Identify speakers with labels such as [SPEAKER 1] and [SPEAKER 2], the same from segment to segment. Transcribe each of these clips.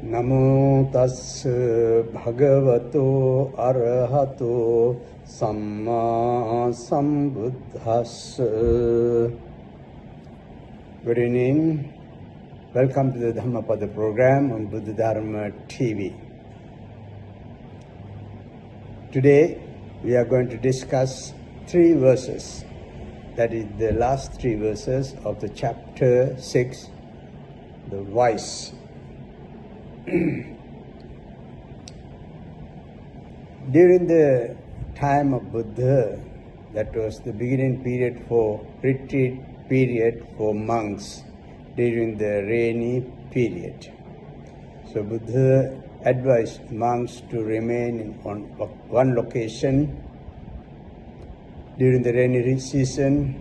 [SPEAKER 1] Namo tassa bhagavato arahato samma sambuddhassa. Good evening. Welcome to the Dhammapada program on Buddha Dharma TV. Today we are going to discuss 3 verses. That is the last 3 verses of the chapter 6, the vice. During the time of Buddha, that was the beginning period for retreat period for monks during the rainy period. So Buddha advised monks to remain in one location during the rainy season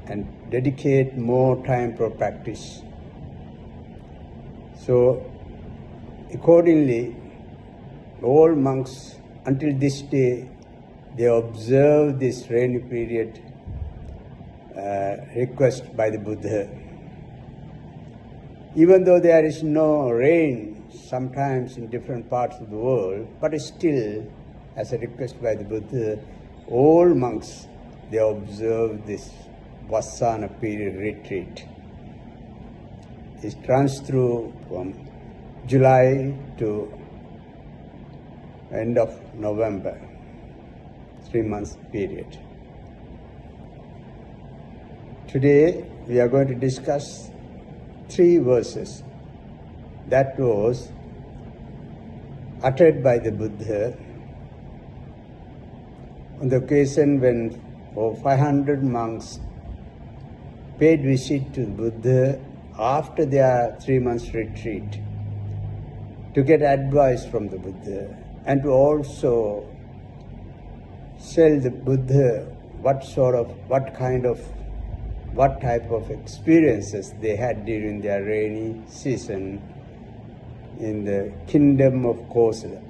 [SPEAKER 1] and dedicate more time for practice. So accordingly, all monks until this day, they observe this rainy period request by the Buddha. Even though there is no rain sometimes in different parts of the world, but still, as a request by the Buddha, all monks, they observe this Vassana period retreat. It runs through from July to end of November, 3 months period. Today we are going to discuss 3 verses that was uttered by the Buddha on the occasion when 500 monks paid visit to the Buddha after their 3 months retreat to get advice from the Buddha and to also tell the Buddha what type of experiences they had during their rainy season in the kingdom of Kosala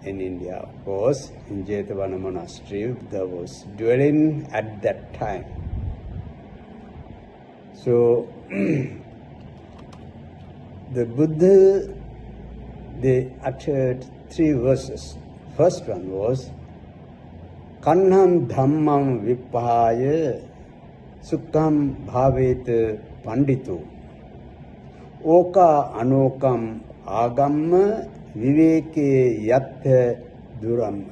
[SPEAKER 1] in India. Of course, in Jetavana monastery, Buddha was dwelling at that time. So, the Buddha, they uttered 3 verses. First one was, Kanham dhammam vipahaya sukham bhaveta pandito oka anokam agamma viveke yattha duram.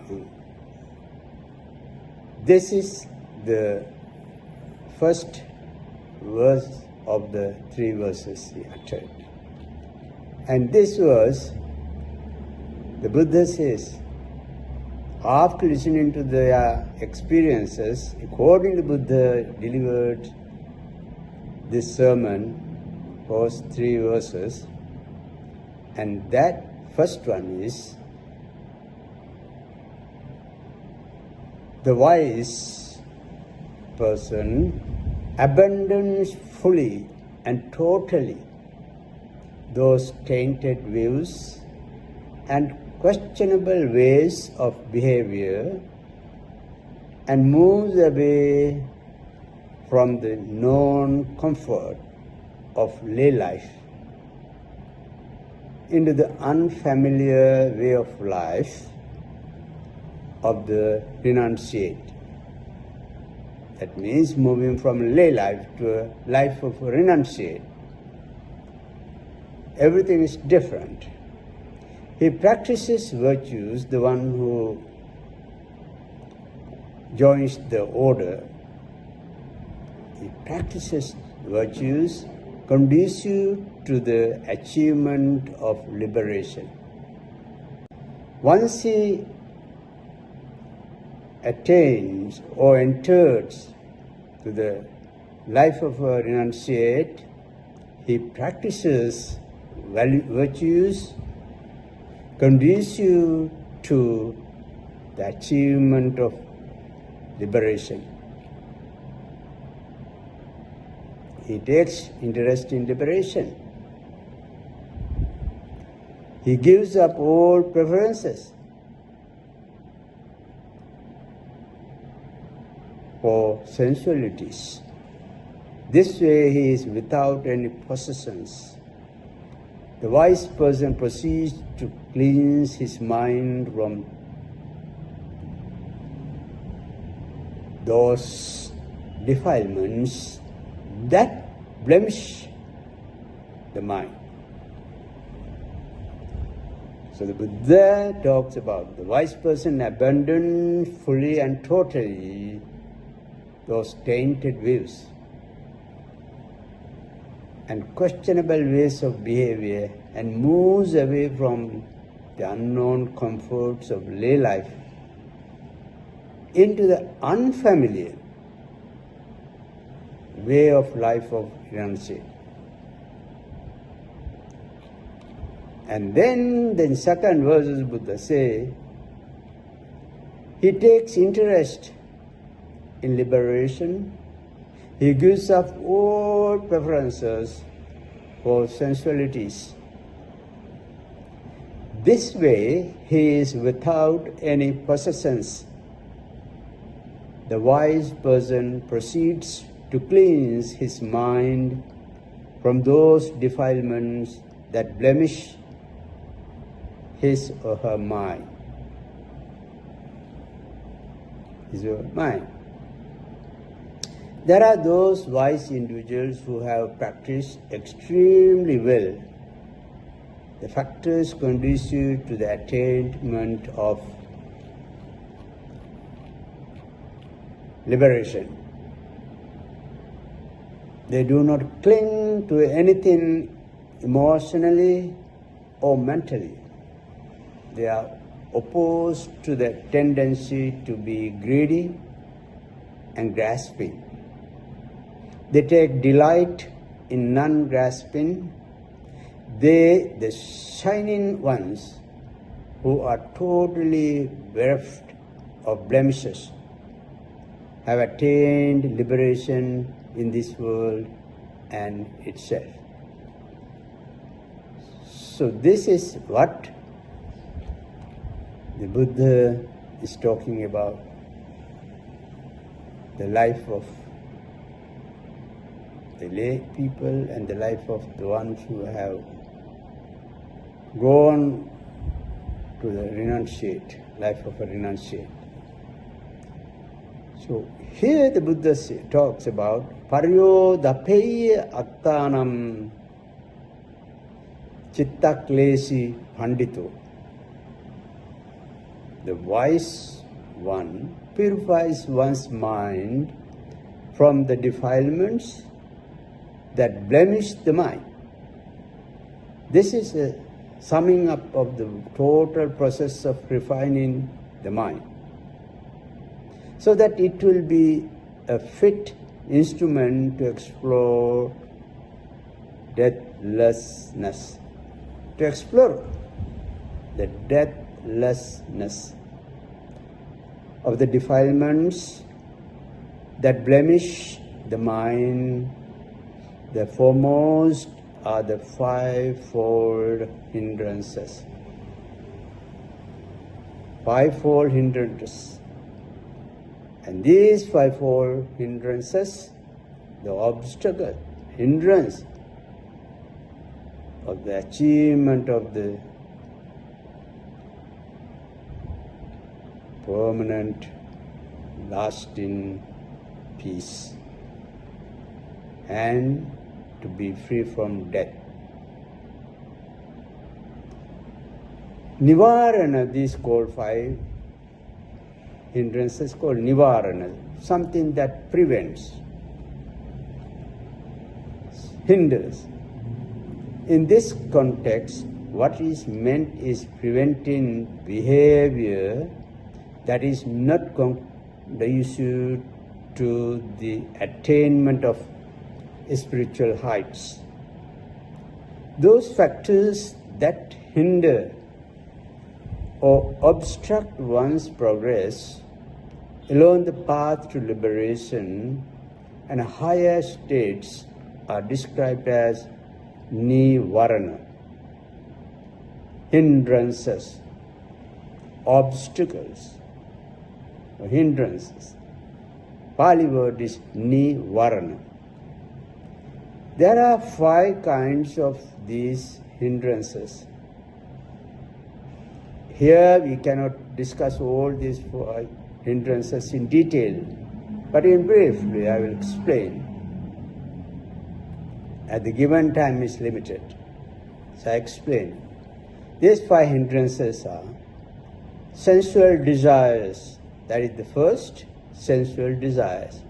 [SPEAKER 1] This is the first verse of the 3 verses he uttered. And this verse, the Buddha says, after listening to their experiences, according to Buddha delivered this sermon, was 3 verses, and that first one is, the wise person abandons fully and totally those tainted views and questionable ways of behavior and moves away from the known comfort of lay life into the unfamiliar way of life of the renunciate. That means moving from lay life to a life of renunciate. Everything is different. He practices virtues, the one who joins the order. He practices virtues conducive to the achievement of liberation. Once he attains or enters to the life of a renunciate, he practices virtues conducive to the achievement of liberation. He takes interest in liberation. He gives up all preferences for sensualities. This way he is without any possessions. the wise person proceeds to cleanse his mind from those defilements that blemish the mind. So the Buddha talks about the wise person abandons fully and totally those tainted views and questionable ways of behavior and moves away from the unknown comforts of lay life into the unfamiliar way of life of renunciation. And then in second verses Buddha say, he takes interest in liberation. He gives up all preferences for sensualities. This way he is without any possessions. The wise person proceeds to cleanse his mind from those defilements that blemish his or her mind. His or her mind. There are those wise individuals who have practiced extremely well the factors conducive to the attainment of liberation. They do not cling to anything emotionally or mentally. They are opposed to the tendency to be greedy and grasping. They take delight in non-grasping. They, the shining ones, who are totally bereft of blemishes, have attained liberation in this world and itself. So this is what the Buddha is talking about, the life of the lay people and the life of the ones who have gone to the renunciate, life of a renunciate. So here the Buddha talks about paryodapeya attanam chittaklesi pandito. The wise one purifies one's mind from the defilements that blemish the mind. This is a summing up of the total process of refining the mind, so that it will be a fit instrument to explore deathlessness, to explore the deathlessness of the defilements that blemish the mind. The foremost are the fivefold hindrances. Fivefold hindrances. And these fivefold hindrances, the obstacle, hindrance of the achievement of the permanent, lasting peace and to be free from death. Nivarana, these called five hindrances called nivarana, something that prevents, hinders. In this context, what is meant is preventing behavior that is not conducive to the attainment of spiritual heights. Those factors that hinder or obstruct one's progress along the path to liberation and higher states are described as nivarana, hindrances, obstacles, or hindrances. Pali word is nivarana. There are five kinds of these hindrances. Here we cannot discuss all these 4 hindrances in detail, but in briefly I will explain. As the given time is limited, so I explain. These 5 hindrances are sensual desires. That is the first, sensual desires.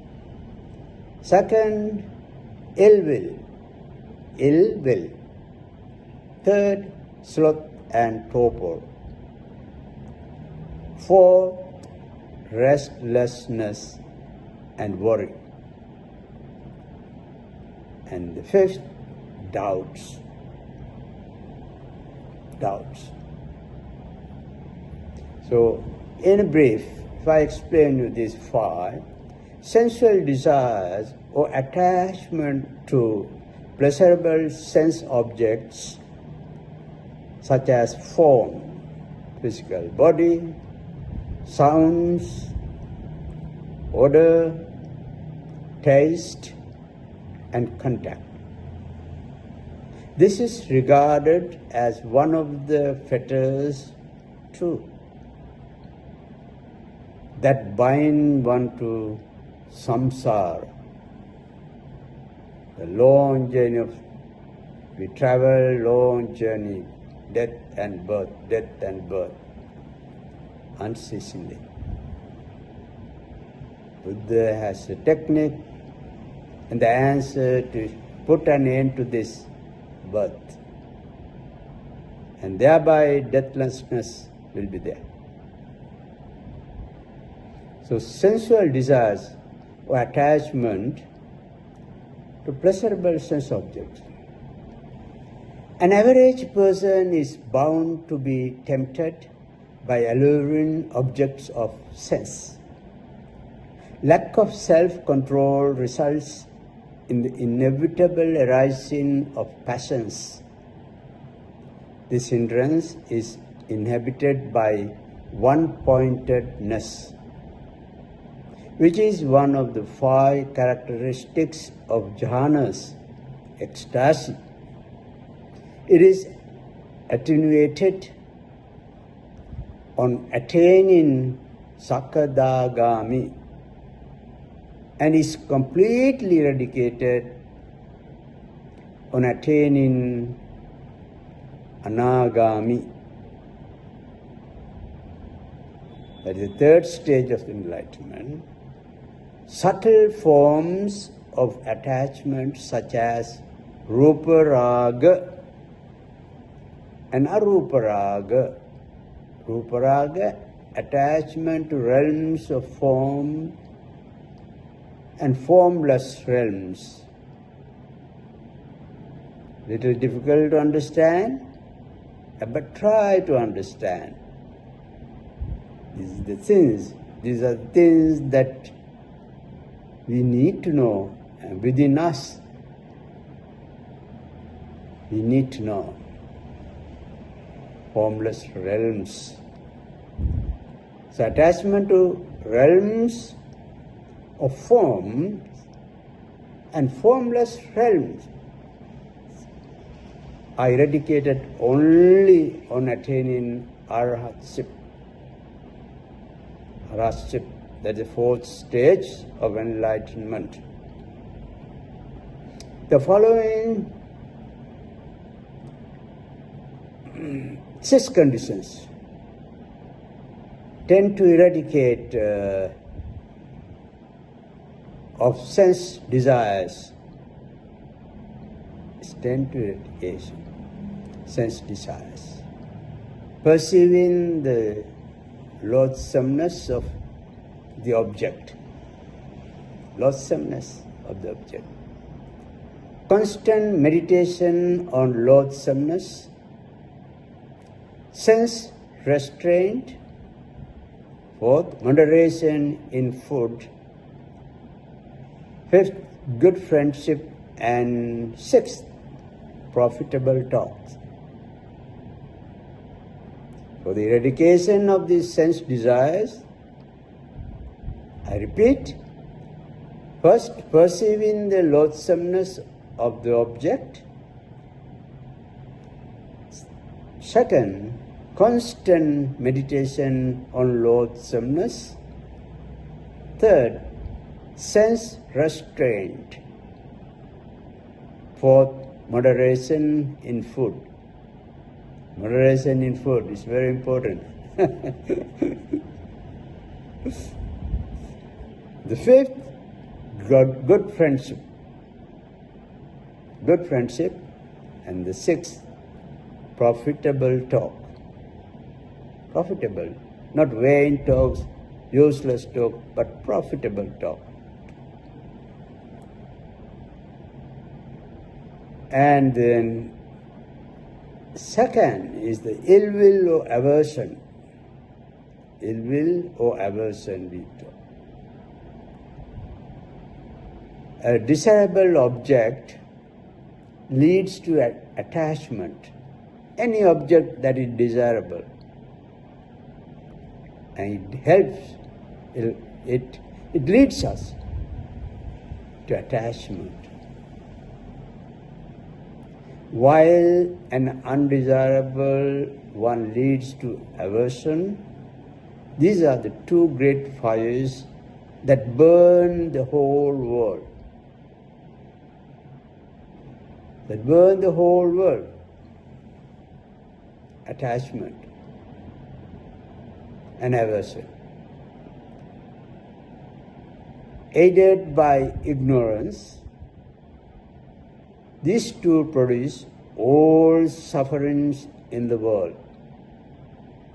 [SPEAKER 1] Second, ill will. Third, sloth and torpor. Fourth, restlessness and worry. And the fifth, doubts. So, in brief, if I explain you these 5, sensual desires or attachment to pleasurable sense objects such as form, physical body, sounds, odor, taste, and contact. This is regarded as one of the fetters too that bind one to samsara, the long journey of, we travel long journey, death and birth, unceasingly. Buddha has a technique and the answer to put an end to this birth, and thereby deathlessness will be there. So sensual desires or attachment to pleasurable sense objects. An average person is bound to be tempted by alluring objects of sense. Lack of self-control results in the inevitable arising of passions. This hindrance is inhibited by one-pointedness, which is one of the 5 characteristics of jhanas, ecstasy. It is attenuated on attaining sakadagami and is completely eradicated on attaining anagami. That is the 3rd stage of enlightenment. Subtle forms of attachment such as rupa raga and arupa raga. Rupa raga, attachment to realms of form and formless realms. Little difficult to understand, but try to understand. These are things that we need to know, and within us we need to know. Formless realms. So attachment to realms of form and formless realms are eradicated only on attaining arhatship. Arhatship, that is the 4th stage of enlightenment. The following 6 conditions tend to eradicate of sense desires. Tend to eradication, sense desires. Perceiving the loathsomeness of the object. Loathsomeness of the object. Constant meditation on loathsomeness. Sense restraint. 4th, moderation in food. 5th, good friendship. And 6th, profitable talks. For the eradication of these sense desires, I repeat, first, perceiving the loathsomeness of the object. Second, constant meditation on loathsomeness. Third, sense restraint. Fourth, moderation in food. Moderation in food is very important. The fifth, good friendship. Good friendship. And the sixth, profitable talk. Profitable. Not vain talks, useless talk, but profitable talk. And then second is the ill will or aversion. Ill will or aversion we talk. A desirable object leads to attachment. Any object that is desirable. And it helps, it leads us to attachment. While an undesirable one leads to aversion, these are the two great fires that burn the whole world. That burn the whole world. Attachment and aversion. Aided by ignorance, these two produce all sufferings in the world.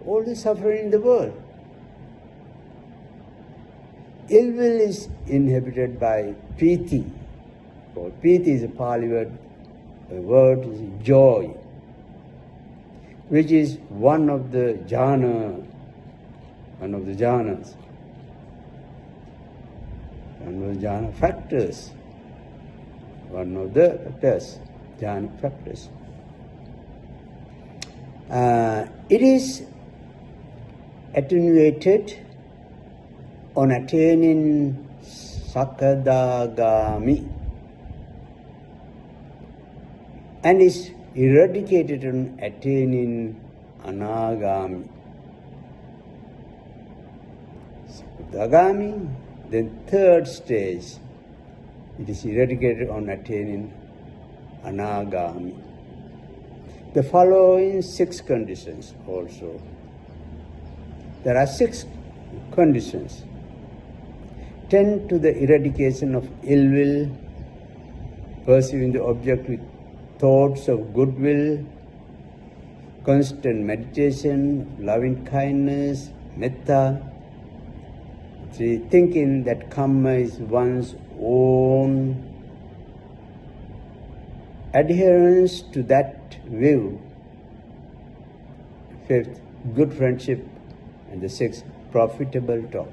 [SPEAKER 1] All the suffering in the world. Ill will is inhibited by piti. Piti is a Pali word. The word is joy, which is one of the jhanas, one of the jhana factors, one of the factors, jhana factors. It is attenuated on attaining sakadagami and is eradicated on attaining anagami. Sakadagami, then third stage, it is eradicated on attaining anagami. The following 6 conditions also. There are 6 conditions. Tend to the eradication of ill will, perceiving the object with thoughts of goodwill, constant meditation, loving kindness, metta. 3, thinking that karma is one's own. Adherence to that view. 5th, good friendship. And the 6th, profitable talk.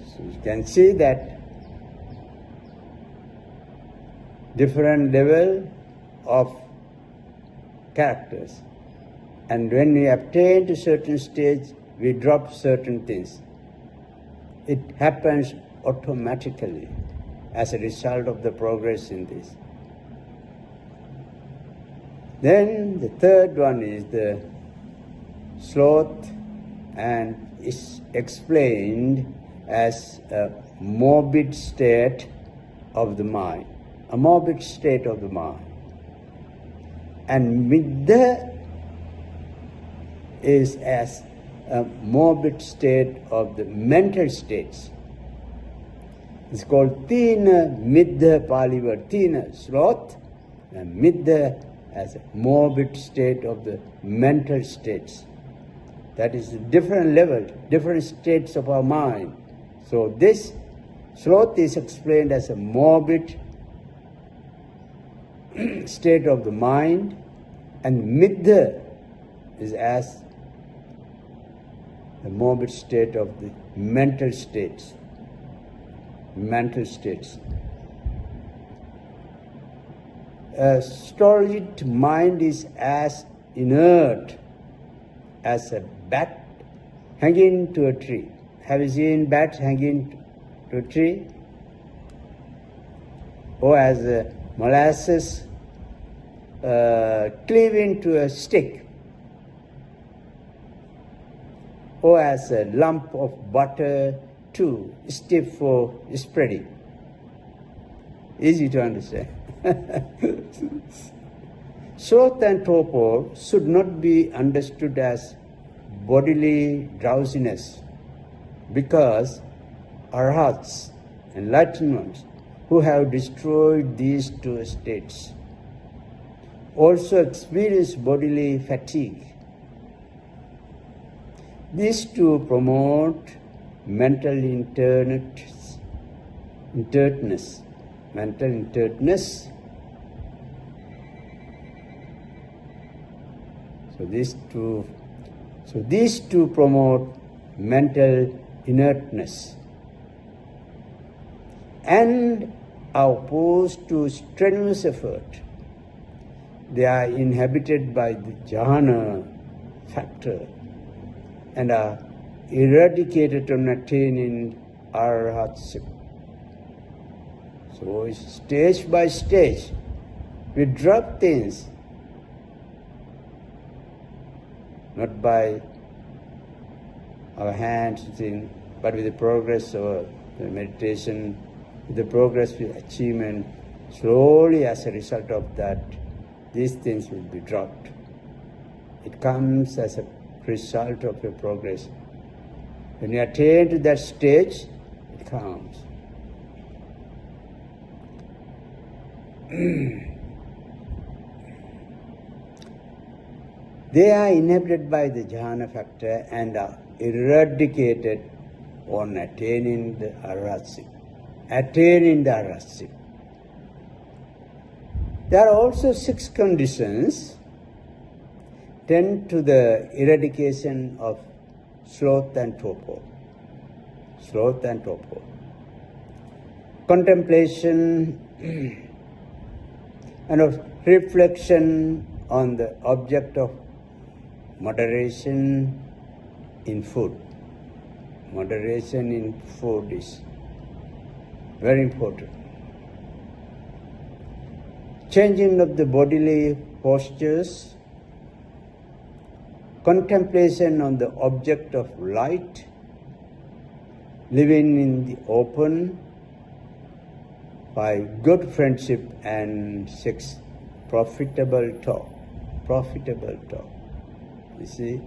[SPEAKER 1] So you can see that different level of characters. And when we attain to certain stage, we drop certain things. It happens automatically as a result of the progress in this. Then the third one is the sloth, and is explained as a morbid state of the mind. A morbid state of the mind. And middha is as a morbid state of the mental states. It's called tina middha, Pali word. Tina, sloth, and middha as a morbid state of the mental states. That is a different level, different states of our mind. So this sloth is explained as a morbid state of the mind, and middha is as the morbid state of the mental states. Mental states. A stolid mind is as inert as a bat hanging to a tree. Have you seen bats hanging to a tree? Or as a molasses cleaving to a stick, or as a lump of butter too stiff for spreading. Easy to understand. Sloth and torpor should not be understood as bodily drowsiness, because arhats, enlightened ones, who have destroyed these two states, also experience bodily fatigue. These two promote mental intertness. So these two promote mental inertness and are opposed to strenuous effort. They are inhabited by the jhana factor and are eradicated on attaining arhatship. So stage by stage, we drop things, not by our hands, but with the progress of the meditation, with the progress of achievement, slowly as a result of that, these things will be dropped. It comes as a result of your progress. When you attain to that stage, it comes. They are inhibited by the jhana factor and are eradicated on attaining the arhatship. There are also 6 conditions tend to the eradication of sloth and torpor. Contemplation and of reflection on the object of moderation in food. Moderation in food is very important. Changing of the bodily postures, contemplation on the object of light, living in the open, by good friendship, and 6, profitable talk. You see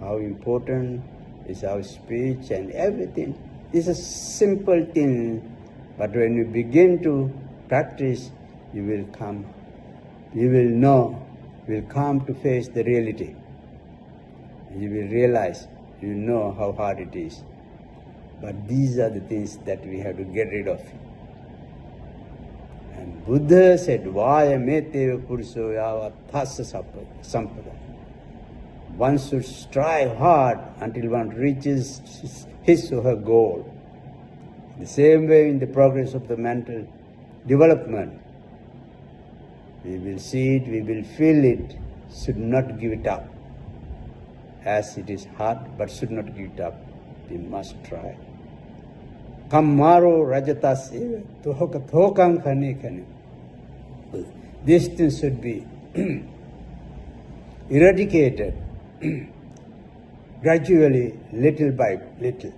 [SPEAKER 1] how important is our speech and everything. It's a simple thing, but when you begin to practice, you will come to face the reality. You will realize, you know how hard it is. But these are the things that we have to get rid of. And Buddha said, Vaya meteva puruso yava thassa sampada. One should strive hard until one reaches his or her goal. The same way in the progress of the mental development, we will see it, we will feel it, should not give it up. As it is hard, but should not give it up. We must try. Kammaro rajatas eva thokam khane. These things should be eradicated gradually, little by little.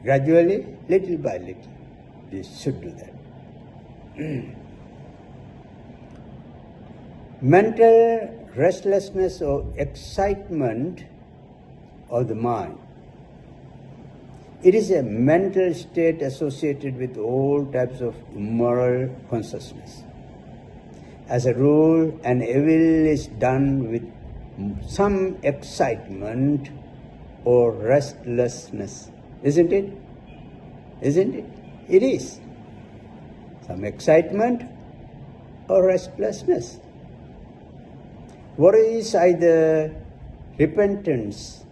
[SPEAKER 1] Gradually, little by little. We should do that. Mental restlessness or excitement of the mind. It is a mental state associated with all types of moral consciousness. As a rule, an evil is done with some excitement or restlessness. Isn't it? It is. Some excitement or restlessness. What is either repentance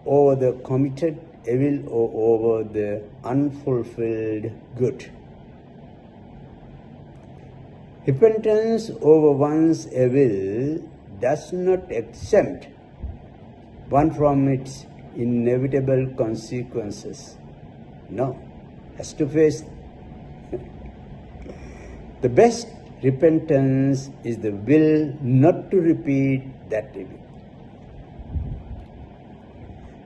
[SPEAKER 1] over the committed evil or over the unfulfilled good. Repentance over one's evil does not exempt one from its inevitable consequences. No, has to face. The best repentance is the will not to repeat that evil.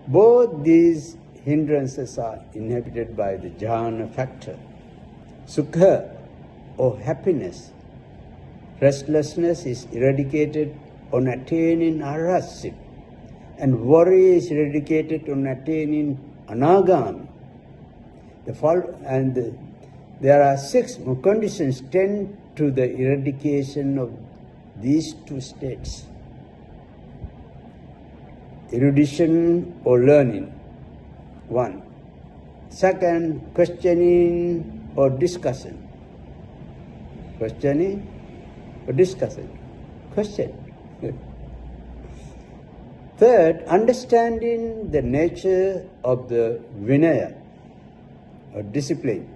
[SPEAKER 1] Both these hindrances are inhibited by the jhana factor. Sukha or happiness, restlessness is eradicated on attaining arahasya, and worry is eradicated on attaining anagami. There are 6 conditions tend to the eradication of these 2 states. Erudition or learning, 1. Second, questioning or discussion. Questioning or discussion. Question. Third, understanding the nature of the vinaya or discipline.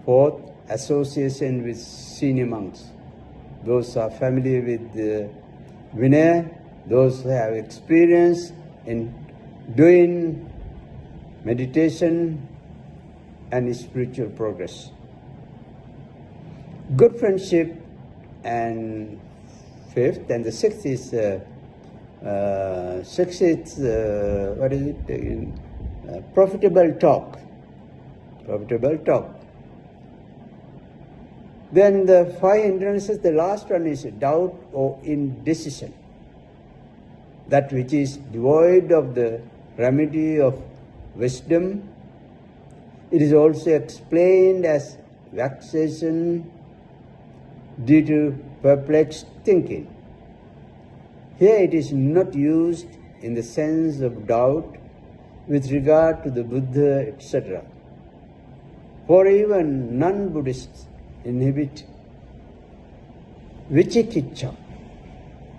[SPEAKER 1] Fourth, association with senior monks. Those are familiar with the vinaya, those who have experience in doing meditation and spiritual progress. Good friendship, and fifth, and the sixth is profitable talk. Profitable talk. Then the 5 hindrances, the last one is doubt or indecision. That which is devoid of the remedy of wisdom. It is also explained as vexation due to perplexed thinking. Here it is not used in the sense of doubt with regard to the Buddha, etc. For even non-Buddhists inhibit vicikiccha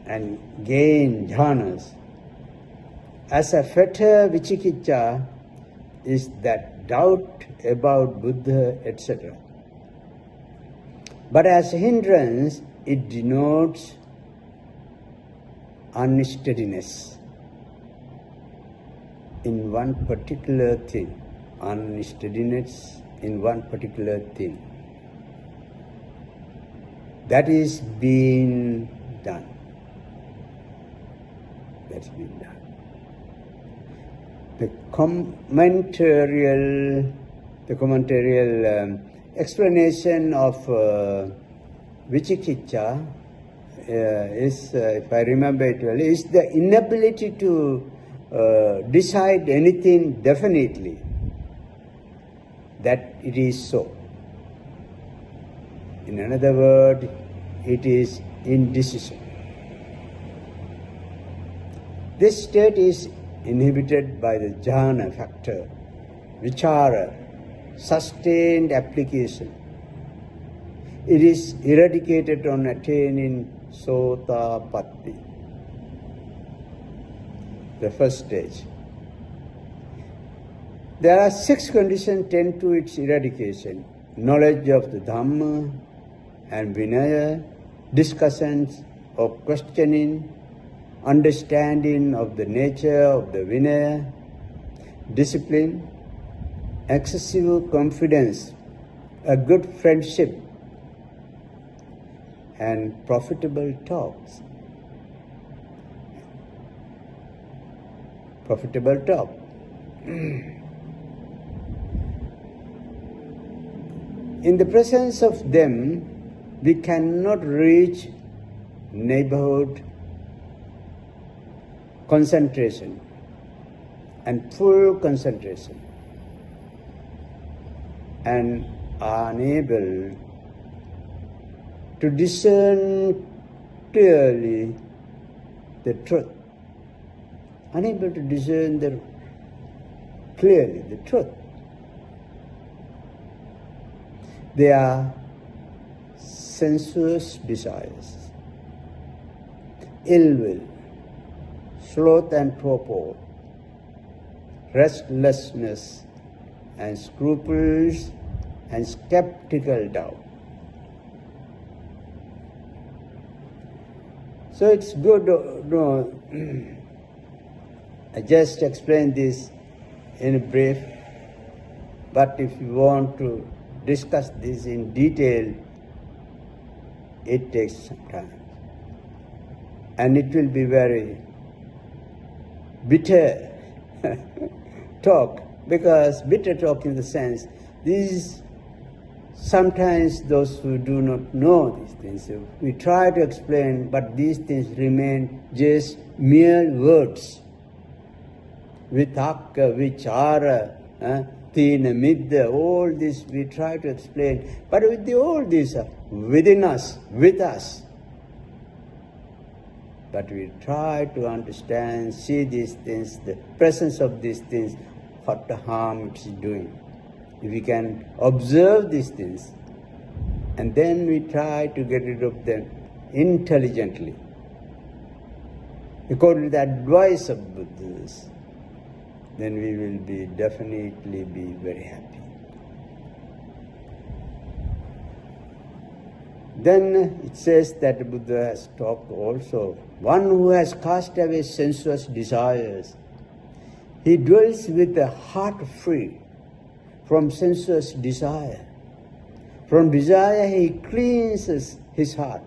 [SPEAKER 1] and gain jhanas. As a fetter, vicikiccha is that doubt about Buddha, etc. But as a hindrance, it denotes unsteadiness in one particular thing. Unsteadiness in one particular thing. That is being done. That's been done. The commentarial explanation of vicikiccha is, if I remember it well, is the inability to decide anything definitely that it is so. In another word, it is indecision. This state is inhibited by the jhana factor, vichara, sustained application. It is eradicated on attaining sotapatti, the first stage. There are 6 conditions tend to its eradication: knowledge of the Dhamma and Vinaya, discussions or questioning, understanding of the nature of the Vinaya, discipline, excessive confidence, a good friendship, and profitable talks. Profitable talk. In the presence of them, we cannot reach neighborhood concentration and full concentration, and are unable to discern clearly the truth. Unable to discern clearly the truth. They are sensuous desires, ill will, sloth and torpor, restlessness and scruples and skeptical doubt. So it's good, I just explained this in brief, but if you want to discuss this in detail, it takes some time. And it will be very bitter talk, because bitter talk in the sense, these sometimes those who do not know these things, we try to explain, but these things remain just mere words. Vitakka, vichara, tina, midda, all this we try to explain. But with all these within us, with us. But we try to understand, see these things, the presence of these things, what the harm it is doing. If we can observe these things, and then we try to get rid of them intelligently, according to the advice of Buddhas, then we will be definitely be very happy. Then it says that the Buddha has talked also, one who has cast away sensuous desires, he dwells with a heart free from sensuous desire. From desire he cleanses his heart.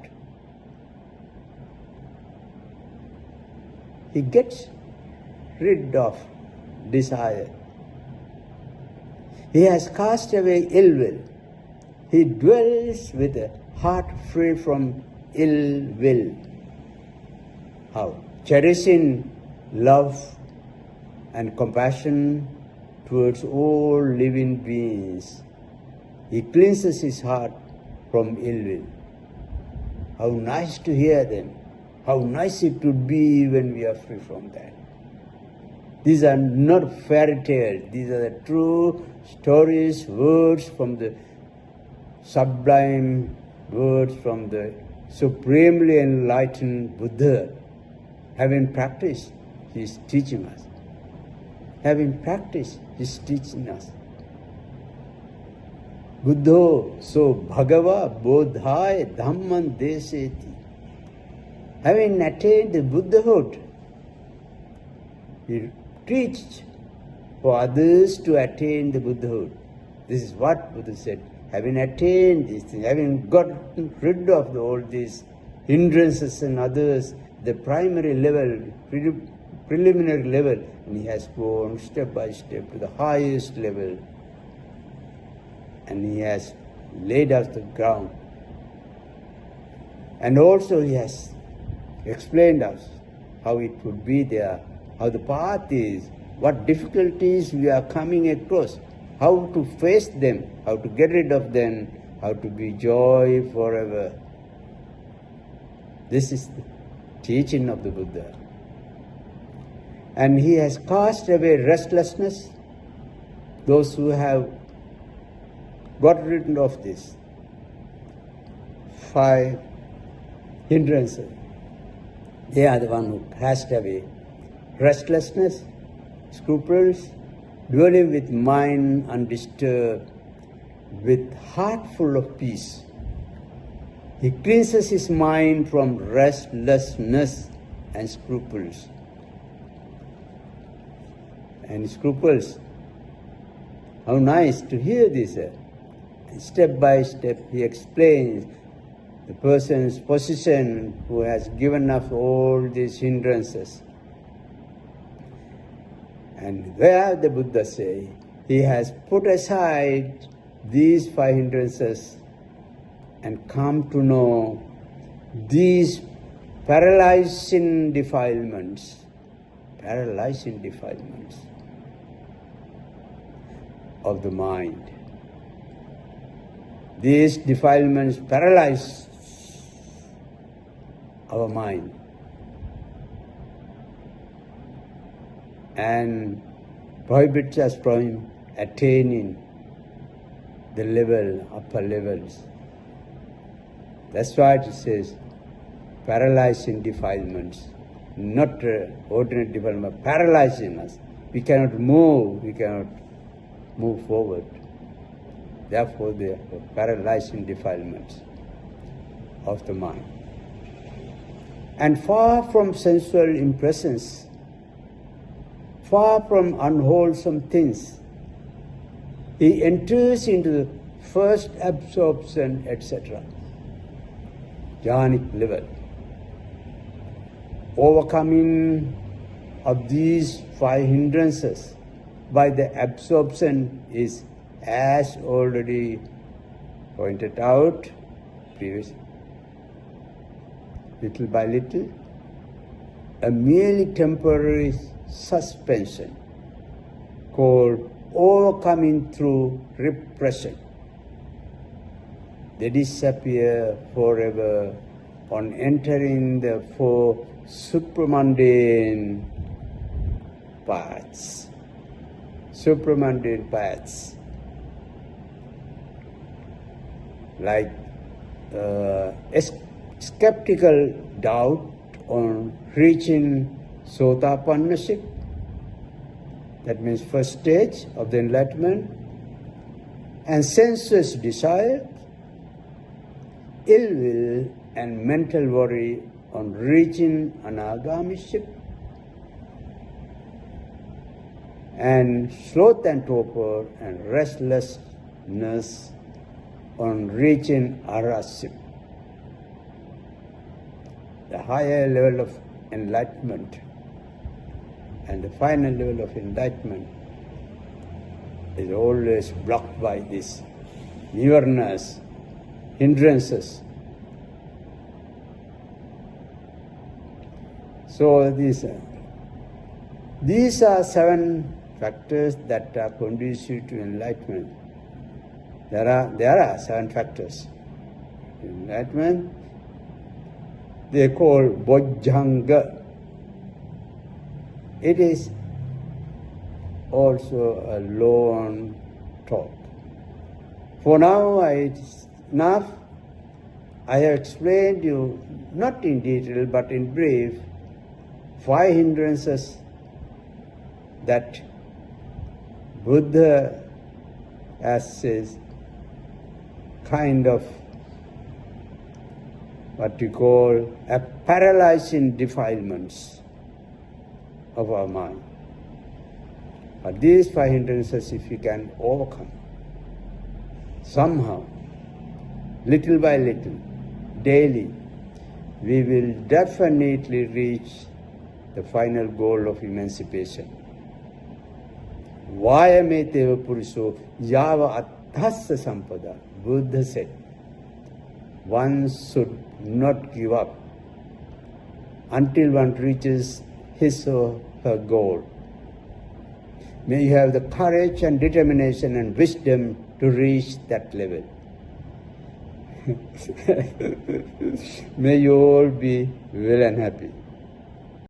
[SPEAKER 1] He gets rid of desire. He has cast away ill will. He dwells with a heart free from ill will. How? Cherishing love and compassion towards all living beings. He cleanses his heart from ill will. How nice to hear them. How nice it would be when we are free from that. These are not fairy tales. These are the true stories, words from the sublime, words from the supremely enlightened Buddha. Having practiced, he is teaching us. Having practiced, he is teaching us. Buddho so bhagava bodhaya dhamman deseti. Having attained the Buddhahood, he preached for others to attain the Buddhahood. This is what Buddha said. Having attained these things, having gotten rid of all these hindrances and others, the primary level, preliminary level, and he has gone step by step to the highest level, and he has laid out the ground. And also he has explained us how it would be there, how the path is, what difficulties we are coming across, how to face them, how to get rid of them, how to be joy forever. This is the teaching of the Buddha. And he has cast away restlessness. Those who have got rid of this 5 hindrances, they are the one who cast away restlessness, scruples, dwelling with mind undisturbed, with heart full of peace. He cleanses his mind from restlessness and scruples. And scruples, how nice to hear this. And step by step he explains the person's position who has given up all these hindrances. And where the Buddha say, he has put aside these 5 hindrances and come to know these paralyzing defilements of the mind. These defilements paralyze our mind and prohibits us from attaining the upper levels. That's why it says paralyzing defilements, not ordinary defilement, paralyzing us. We cannot move forward. Therefore, they are paralyzing defilements of the mind. And far from sensual impressions, far from unwholesome things, he enters into the first absorption, etc. jhanic level. Overcoming of these 5 hindrances by the absorption is, as already pointed out previously, little by little, a merely temporary suspension called overcoming through repression. They disappear forever on entering the 4 supramundane paths. Supramundane paths, like skeptical doubt on reaching Sotapannaship, that means first stage of the enlightenment, and sensuous desire, ill will and mental worry on reaching Anagamiship, and sloth and torpor and restlessness on reaching Arahantship. The higher level of enlightenment and the final level of enlightenment is always blocked by these nivarnas, hindrances. So these are 7 factors that are conducive to enlightenment. There are 7 factors. Enlightenment, they call Bojjhanga. It is also a long talk. For now, it's enough. I have explained you, not in detail, but in brief, 5 hindrances that Buddha as is kind of what we call a paralyzing defilements of our mind. But these 5 hindrances, if you can overcome, somehow, little by little, daily, we will definitely reach the final goal of emancipation. Vayame teva puruso yava athassa sampada. Buddha said, one should not give up until one reaches his or her goal. May you have the courage and determination and wisdom to reach that level. May you all be well and happy.